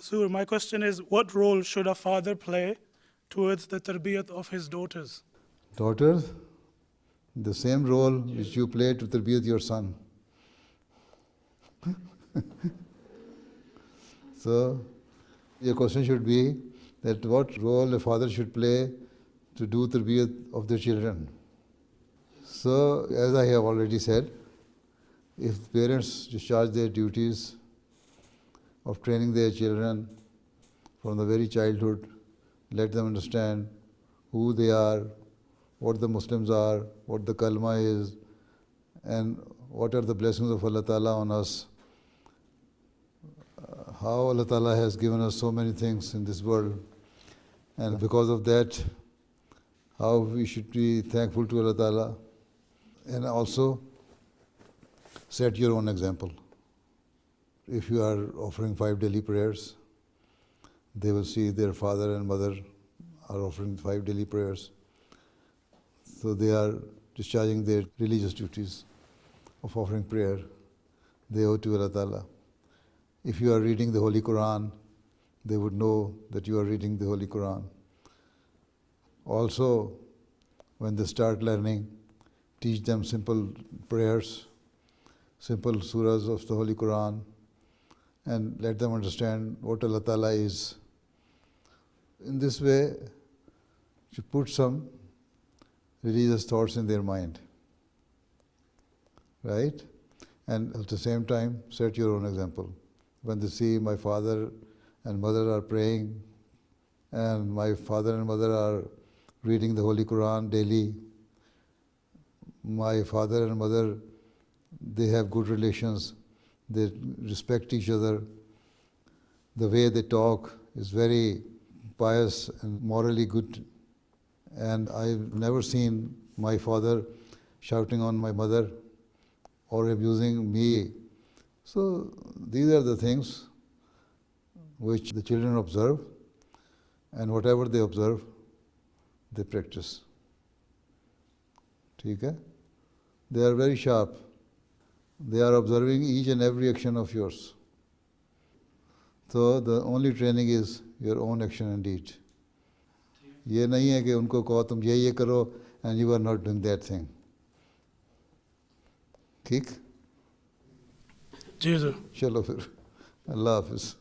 Mazur, my question is, what role should a father play towards the tarbiyat of his daughters? Daughters, the same role which you play to tarbiyat your son. So your question should be that what role a father should play to do tarbiyat of their children. So as I have already said, if parents discharge their duties of training their children from the very childhood, let them understand who they are, what the Muslims are, what the kalma is, and what are the blessings of Allah Ta'ala on us. How Allah Ta'ala has given us so many things in this world, and because of that, how we should be thankful to Allah Ta'ala, and also set your own example. If you are offering 5 daily prayers, they will see their father and mother are offering 5 daily prayers. So they are discharging their religious duties of offering prayer. They owe to Allah Ta'ala. If you are reading the Holy Quran, they would know that you are reading the Holy Quran. Also, when they start learning, teach them simple prayers, simple surahs of the Holy Quran, and let them understand what Allah Ta'ala is. In this way, you put some religious thoughts in their mind, right? And at the same time, set your own example. When they see my father and mother are praying, and my father and mother are reading the Holy Quran daily, my father and mother, they have good relations, they respect each other, the way they talk is very pious and morally good, and I've never seen my father shouting on my mother or abusing me. So these are the things which the children observe, and whatever they observe, they practice. ठीक है? They are very sharp. They are observing each and every action of yours. So the only training is your own action and deed. ये नहीं है कि उनको कहो तुम ये करो and you are not doing that thing. ठीक? जी सर. चलो फिर, अल्लाह हाफिज़.